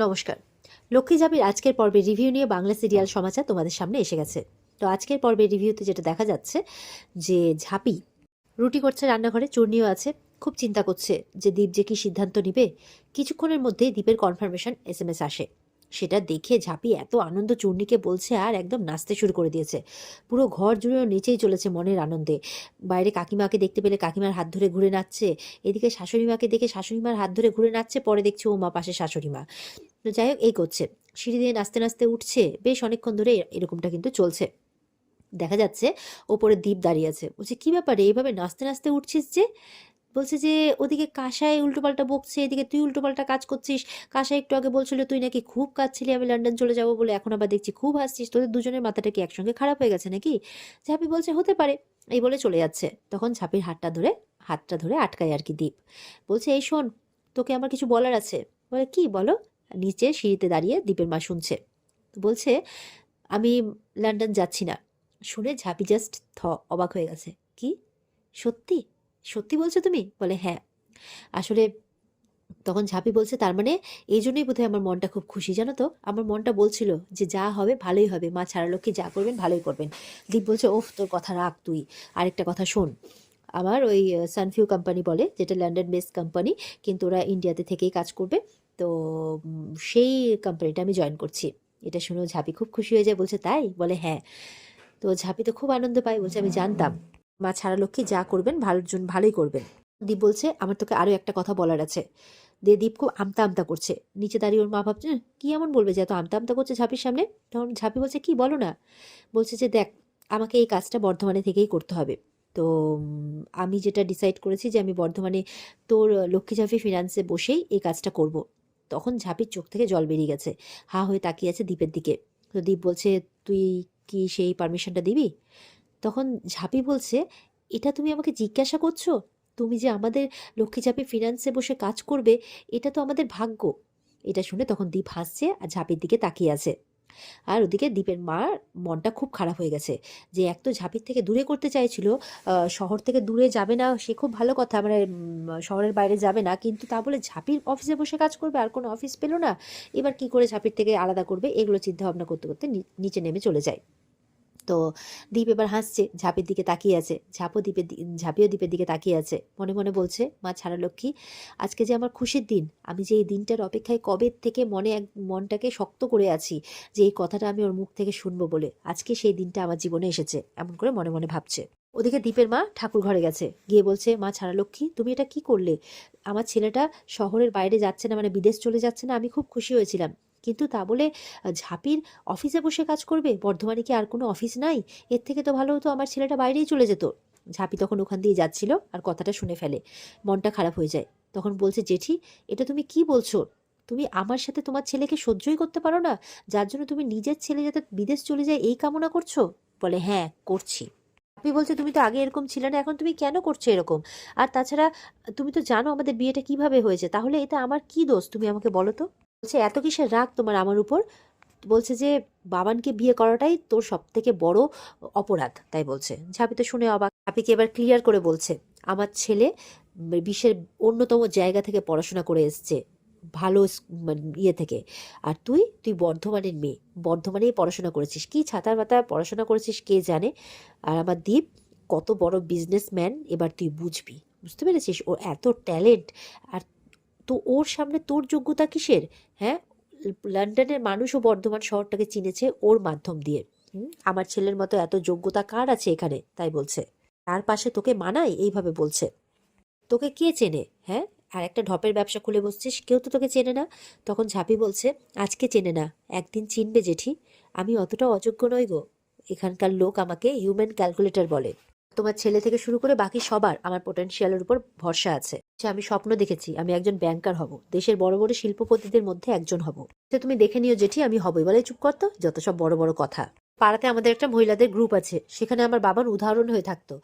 নমস্কার। লক্ষ্মী ঝাঁপির আজকের পর্বের রিভিউ নিয়ে বাংলা সিরিয়াল সমাচার তোমাদের সামনে এসে গেছে। তো আজকের পর্বের রিভিউতে যেটা দেখা যাচ্ছে যে ঝাঁপি রুটি করছে রান্নাঘরে, চূর্ণিও আছে। খুব চিন্তা করছে যে দীপ যে কি সিদ্ধান্ত নিবে। কিছুক্ষণের মধ্যেই দীপের কনফার্মেশন এসএমএস আসে। সেটা দেখে ঝাঁপি এত আনন্দ চূর্ণিকে বলছে আর একদম নাচতে শুরু করে দিয়েছে। পুরো ঘর জুড়েও নেচেই চলেছে মনের আনন্দে। বাইরে কাকিমাকে দেখতে পেলে কাকিমার হাত ধরে ঘুরে নাচছে, এদিকে শাশুড়ি মাকে দেখে শাশুড়িমার হাত ধরে ঘুরে নাচছে, পরে দেখছে ও মা পাশে শাশুড়ি মা। তো যাই হোক, এই করছে, সিঁড়ি দিয়ে নাচতে নাচতে উঠছে। বেশ অনেকক্ষণ ধরে এরকমটা কিন্তু চলছে। দেখা যাচ্ছে ওপরে দীপ দাঁড়িয়ে আছে। বলছে, কি ব্যাপারে এইভাবে নাচতে নাচতে উঠছিস যে? বলছে যে ওদিকে কাসাই উল্টোপাল্টা বকছে, এদিকে তুই উল্টোপাল্টা কাজ করছিস। কাসাই একটু আগে বলছিল তুই নাকি খুব কাঁদছিলি আমি লন্ডন চলে যাবো বলে, এখন আবার দেখছি খুব হাসছিস। তোদের দুজনের মাথাটা কি একসঙ্গে খারাপ হয়ে গেছে নাকি? ঝাঁপি বলছে হতে পারে, এই বলে চলে যাচ্ছে। তখন ঝাঁপির হাতটা ধরে আটকায় আর কি দীপ। বলছে, এই শোন, তোকে আমার কিছু বলার আছে। বলে, কি বলো? নিচে সিঁড়িতে দাঁড়িয়ে দীপের মা শুনছে। তো বলছে, আমি লন্ডন যাচ্ছি না। শুনে ঝাঁপি জাস্ট অবাক হয়ে গেছে। কি? সত্যি? সত্যি বলছো তুমি? বলে, হ্যাঁ। আসলে তখন ঝাঁপি বলছে, তার মানে এই জন্যই বোধহয় আমার মনটা খুব খুশি, জানো তো। আমার মনটা বলছিল যে যা হবে ভালোই হবে, মা ছাড়ালক্ষ্মী যা করবেন ভালোই করবেন। দীপ বলছে, ওফ, তোর কথা রাখ তুই। আরেকটা কথা শোন, আমার ওই সানফিউ কোম্পানি বলে, যেটা লন্ডন বেস কোম্পানি, কিন্তু ওরা ইন্ডিয়াতে থেকেই কাজ করবে। তো সেই কোম্পানিটা আমি জয়েন করছি। এটা শুনেও ঝাঁপি খুব খুশি হয়ে যায়। বলছে, তাই? বলে, হ্যাঁ। তো ঝাঁপি তো খুব আনন্দ পায়। বলছে, আমি জানতাম মা ছাড়ালক্ষ্মী যা করবেন ভালোর জন্য ভালোই করবেন। দীপ বলছে, আমার তোকে আরও একটা কথা বলার আছে। দিয়ে দীপ খুব আমতা আমতা করছে। নিচে দাঁড়িয়ে ওর মা ভাবছে, কি এমন বলবে যে এত আমতা আমতা করছে ঝাঁপির সামনে?" তখন ঝাঁপি বলছে, কি বলো না। বলছে যে, দেখ, আমাকে এই কাজটা বর্ধমানে থেকেই করতে হবে। তো আমি যেটা ডিসাইড করেছি যে আমি বর্ধমানে তোর লক্ষ্মী ঝাঁপি ফিনান্সে বসেই এই কাজটা করব। তখন ঝাঁপির চোখ থেকে জল বেরিয়ে গেছে। হা হয়ে তাকিয়ে আছে দ্বীপের দিকে। তো দ্বীপ বলছে, তুই কি সেই পারমিশনটা দিবি? তখন ঝাঁপি বলছে, এটা তুমি আমাকে জিজ্ঞাসা করছো? তুমি যে আমাদের লক্ষ্মীঝাঁপি ফিনান্সে বসে কাজ করবে, এটা তো আমাদের ভাগ্য। এটা শুনে তখন দীপ হাসছে আর ঝাঁপির দিকে তাকিয়ে আছে। আর ওদিকে দীপের মার মনটা খুব খারাপ হয়ে গেছে। যে এক তো ঝাঁপির থেকে দূরে করতে চাইছিল, শহর থেকে দূরে যাবে না, সে খুব ভালো কথা, মানে শহরের বাইরে যাবে না, কিন্তু তা বলে ঝাঁপির অফিসে বসে কাজ করবে, আর কোনো অফিস পেলো না। এবার কি করে ঝাঁপির থেকে আলাদা করবে, এগুলো চিন্তা ভাবনা করতে করতে নিচে নেমে চলে যায়। তো দীপ এবার হাসছে, ঝাঁপির দিকে তাকিয়ে আছে। ঝাঁপিও দীপের দিকে তাকিয়ে আছে। মনে মনে বলছে, মা ছাড়ালক্ষ্মী, আজকে যে আমার খুশির দিন, আমি যে এই দিনটার অপেক্ষায় কবে থেকে মনটাকে শক্ত করে আছি, যে এই কথাটা আমি ওর মুখ থেকে শুনবো বলে, আজকে সেই দিনটা আমার জীবনে এসেছে, এমন করে মনে মনে ভাবছে। ওদিকে দীপের মা ঠাকুর ঘরে গেছে, গিয়ে বলছে, মা ছাড়ালক্ষ্মী, তুমি এটা কি করলে? আমার ছেলেটা শহরের বাইরে যাচ্ছে না, মানে বিদেশ চলে যাচ্ছে না, আমি খুব খুশি হয়েছিলাম। কিন্তু তা বলে ঝাঁপির অফিসে বসে কাজ করবে? বর্ধমানে কি আর কোনো অফিস নাই? এর থেকে তো ভালো হতো আমার ছেলেটা বাইরেই চলে যেত। ঝাঁপি তখন ওখান দিয়ে যাচ্ছিল আর কথাটা শুনে ফেলে। মনটা খারাপ হয়ে যায়। তখন বলছে, জেঠি, এটা তুমি কি বলছো? তুমি আমার সাথে তোমার ছেলেকে সহ্যই করতে পারো না, যার জন্য তুমি নিজের ছেলে যাতে বিদেশ চলে যায় এই কামনা করছো? বলে, হ্যাঁ, করছি। আপনি বলছে, তুমি তো আগে এরকম ছিলে না, এখন তুমি কেন করছো এরকম? আর তাছাড়া তুমি তো জানো আমাদের বিয়েটা কিভাবে হয়েছে, তাহলে এটা আমার কি দোষ তুমি আমাকে বলো তো? বলছে, এত কিসের রাগ তোমার আমার উপর? বলছে যে বাবানকে বিয়ে করাটাই তোর সব থেকে বড় অপরাধ, তাই বলছে। ঝাঁপি তো শুনে অবাক। ঝাঁপিকে এবার ক্লিয়ার করে বলছে, আমার ছেলে বিশ্বের অন্যতম জায়গা থেকে পড়াশোনা করে এসছে, ভালো মানে ইয়ে থেকে। আর তুই তুই বর্ধমানের মেয়ে, বর্ধমানেই পড়াশোনা করেছিস, কি ছাতার পাতায় পড়াশোনা করেছিস কে জানে। আর আমার দ্বীপ কত বড় বিজনেসম্যান, এবার তুই বুঝবি, বুঝতে পেরেছিস? ওর এত ট্যালেন্ট, আর তো ওর সামনে তোর যোগ্যতা কিসের? হ্যাঁ, লন্ডনের মানুষও বর্ধমান শহরটাকে চিনেছে ওর মাধ্যম দিয়ে। আমার ছেলের মতো এত যোগ্যতা কার আছে এখানে, তাই বলছে। তার পাশে তোকে মানায় এইভাবে বলছে? তোকে কে চেনে? হ্যাঁ, আর একটা ঢপের ব্যবসা খুলে বসছিস, কেউ তো তোকে চেনে না। তখন ঝাঁপি বলছে, আজকে চেনে না, একদিন চিনবে জেঠি। আমি অতটা অযোগ্য নই গো। এখানকার লোক আমাকে হিউম্যান ক্যালকুলেটর বলে। তোমার ছেলে থেকে শুরু করে বাকি সবার আমার পোটেনশিয়ালের উপর ভরসা আছে। যে আমি স্বপ্ন দেখেছি আমি একজন ব্যাংকার হব, দেশের বড় বড় শিল্পপতিদের মধ্যে একজন হব। সে তুমি দেখে নিও জেঠি, আমি হবই। বলে, চুপ করতো, যত সব বড় বড় কথা। পাড়াতে আমাদের একটা মহিলাদের গ্রুপ আছে, সেখানে আমার বাবার উদাহরণ হয়ে থাকতো।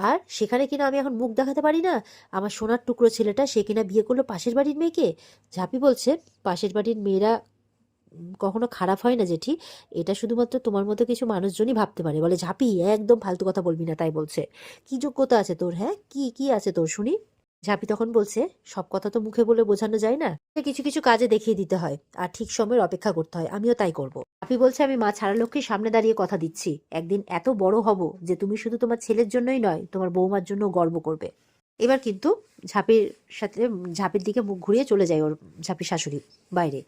আর সেখানে কিনা আমি এখন মুখ দেখাতে পারি না। আমার সোনার টুকরো ছেলেটা, সে কিনা বিয়ে করলো পাশের বাড়ির মেয়েকে। ঝাঁপি বলছে, পাশের বাড়ির মেয়েরা কখনো খারাপ হয় না জেঠি, এটা শুধুমাত্র তোমার মতো কিছু মানুষজনই ভাবতে পারে। বলে, ঝাঁপি, একদম ফালতু কথা বলবি না, তাই বলছে। কি যোগ্যতা আছে তোর? হ্যাঁ, কি কি আছে তোর শুনি? ঝাঁপি তখন বলছে, সব কথা তো মুখে বলে বোঝানো যায় না, কিছু কিছু কাজে দেখিয়ে দিতে হয় আর ঠিক সময়ের অপেক্ষা করতে হয়, আমিও তাই করব। ঝাঁপি বলছে, আমি মা ছাড়া লক্ষ্মীর সামনে দাঁড়িয়ে কথা দিচ্ছি, একদিন এত বড় হব যে তুমি শুধু তোমার ছেলের জন্যই নয়, তোমার বৌমার জন্য গর্ব করবে। এবার কিন্তু ঝাঁপির সাথে ঝাঁপির দিকে মুখ ঘুরিয়ে চলে যায় ওর ঝাঁপির শাশুড়ি বাইরে।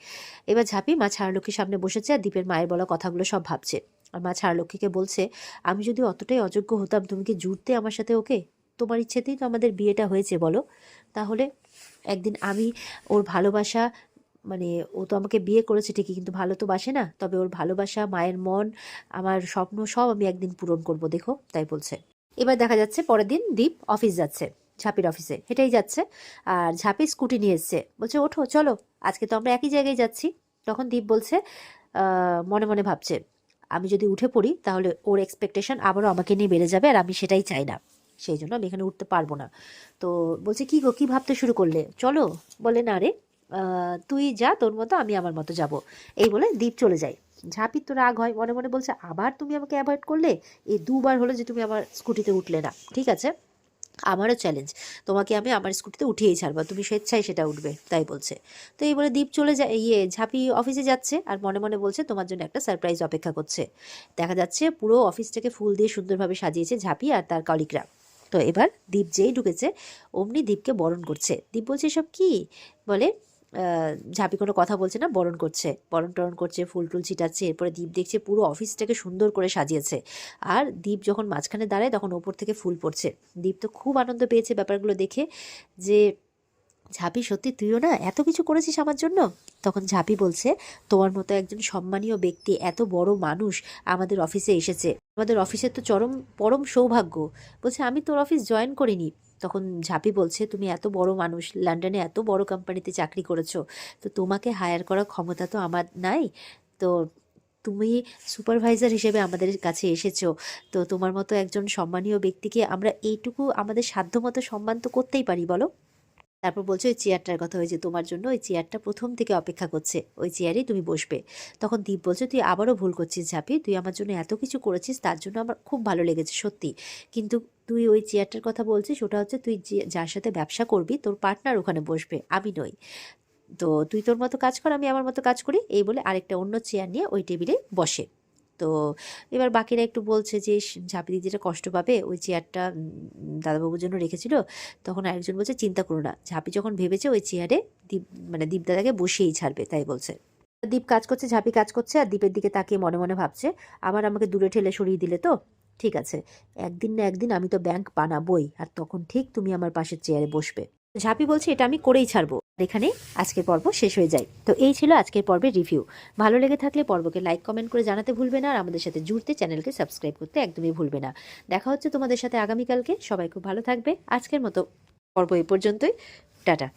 এবার ঝাঁপি মা ছাড়ালক্ষ্মীর সামনে বসেছে আর দীপের মায়ের বলা কথাগুলো সব ভাবছে। আর মা ছাড়ালক্ষ্মীকে বলছে, আমি যদি অতটাই অযোগ্য হতাম, তুমি কি জুড়তে আমার সাথে ওকে? তোমার ইচ্ছেতেই তো আমাদের বিয়েটা হয়েছে, বলো। তাহলে একদিন আমি ওর ভালোবাসা, মানে ও তো আমাকে বিয়ে করেছে ঠিকই, কিন্তু ভালো তো বাসে না, তবে ওর ভালোবাসা, মায়ের মন, আমার স্বপ্ন সব আমি একদিন পূরণ করব, দেখো, তাই বলছে। এবার দেখা যাচ্ছে পরের দিন দীপ অফিস যাচ্ছে, ঝাঁপির অফিসে হেঁটেই যাচ্ছে। আর ঝাঁপি স্কুটি নিয়ে এসছে, বলছে, ওঠো চলো, আজকে তো আমরা একই জায়গায় যাচ্ছি। তখন দীপ বলছে, মনে মনে ভাবছে, আমি যদি উঠে পড়ি তাহলে ওর এক্সপেকটেশন আবারও আমাকে নিয়ে বেড়ে যাবে, আর আমি সেটাই চাই না, সেই জন্য আমি এখানে উঠতে পারবো না। তো বলছে, কি গো, কি ভাবতে শুরু করলে, চলো। বলে, না রে, তুই যা তোর মতো, আমি আমার মতো যাব। এই বলে দীপ চলে যায়। ঝাঁপির তো রাগ হয়, মনে মনে বলছে, আবার তুমি আমাকে অ্যাভয়েড করলে, এই দুবার হলো যে তুমি আমার স্কুটিতে উঠলে না, ঠিক আছে, আমারও চ্যালেঞ্জ, তোমাকে আমি আমার স্কুটিতে উঠিয়েই ছাড়বো, তুমি স্বেচ্ছায় সেটা উঠবে, তাই বলছে। তো এই বলে দীপ চলে যায়, ঝাঁপি অফিসে যাচ্ছে আর মনে মনে বলছে, তোমার জন্য একটা সারপ্রাইজ অপেক্ষা করছে। দেখা যাচ্ছে পুরো অফিসটাকে ফুল দিয়ে সুন্দরভাবে সাজিয়েছে ঝাঁপি আর তার কলিগরা। তো এবার দীপ যেই ঢুকেছে অমনি দীপকে বরণ করছে। দীপ বলছে, এসব কি? বলে, ঝাঁপি কোনো কথা বলছে না, বরণ করছে, বরণ টরণ করছে, ফুল টুল ছিটাচ্ছে। এরপরে দীপ দেখছে পুরো অফিসটাকে সুন্দর করে সাজিয়েছে। আর দীপ যখন মাঝখানে দাঁড়ায় তখন ওপর থেকে ফুল পড়ছে। দীপ তো খুব আনন্দ পেয়েছে ব্যাপারগুলো দেখে, যে ঝাঁপি, সত্যি তুইও না এত কিছু করেছিস আমার জন্য। তখন ঝাঁপি বলছে, তোমার মতো একজন সম্মানীয় ব্যক্তি, এত বড় মানুষ আমাদের অফিসে এসেছে, আমাদের অফিসের তো পরম সৌভাগ্য। বলছে, আমি তোর অফিস জয়েন করিনি। তখন ঝাঁপি বলছে, তুমি এত বড় মানুষ, লন্ডনে এত বড় কোম্পানিতে চাকরি করেছো, তো তোমাকে হায়ার করার ক্ষমতা তো আমার নাই। তো তুমি সুপারভাইজার হিসেবে আমাদের কাছে এসেছো, তো তোমার মতো একজন সম্মানীয় ব্যক্তিকে আমরা এইটুকু আমাদের সাধ্যমতো সম্মান তো করতেই পারি, বলো। তারপর বলছে, ওই চেয়ারটার কথা, হয়েছে তোমার জন্য ওই চেয়ারটা প্রথম থেকে অপেক্ষা করছে, ওই চেয়ারেই তুমি বসবে। তখন দীপ বলছে, তুই আবারও ভুল করছিস ঝাঁপি, তুই আমার জন্য এত কিছু করেছিস, তার জন্য আমার খুব ভালো লেগেছে সত্যি, কিন্তু তুই ওই চেয়ারটার কথা বলছিস, ওটা হচ্ছে তুই যার সাথে ব্যবসা করবি তোর পার্টনার ওখানে বসবে, আমি নই। তো তুই তোর মতো কাজ কর, আমি আমার মতো কাজ করি। এই বলে আরেকটা অন্য চেয়ার নিয়ে ওই টেবিলে বসে। তো এবার বাকিরা একটু বলছে যে, ঝাঁপি দিদি যেটা কষ্ট পাবে, ওই চেয়ারটা দাদাবাবুর জন্য রেখেছিল। তখন আরেকজন বলছে, চিন্তা করো না, ঝাঁপি যখন ভেবেছে ওই চেয়ারে দীপ, মানে দীপ দাদাকে বসিয়েই ছাড়বে, তাই বলছে। দীপ কাজ করছে, ঝাঁপি কাজ করছে, আর দীপের দিকে তাকিয়ে মনে মনে ভাবছে, আবার আমাকে দূরে ঠেলে সরিয়ে দিলে তো, ঠিক আছে, একদিন না একদিন আমি তো ব্যাংক বানাবোই, আর তখন ঠিক তুমি আমার পাশের চেয়ারে বসবে। ঝাঁপি বলছে, এটা আমি করেই ছাড়বো। আর এখানেই আজকের পর্ব শেষ হয়ে যায়। তো এই ছিল আজকের পর্বের রিভিউ। ভালো লেগে থাকলে পর্বকে লাইক কমেন্ট করে জানাতে ভুলবে না, আর আমাদের সাথে জুড়তে চ্যানেলকে সাবস্ক্রাইব করতে একদমই ভুলবে না। দেখা হচ্ছে তোমাদের সাথে আগামীকালকে। সবাই খুব ভালো থাকবে। আজকের মতো পর্ব এই পর্যন্তই। টাটা।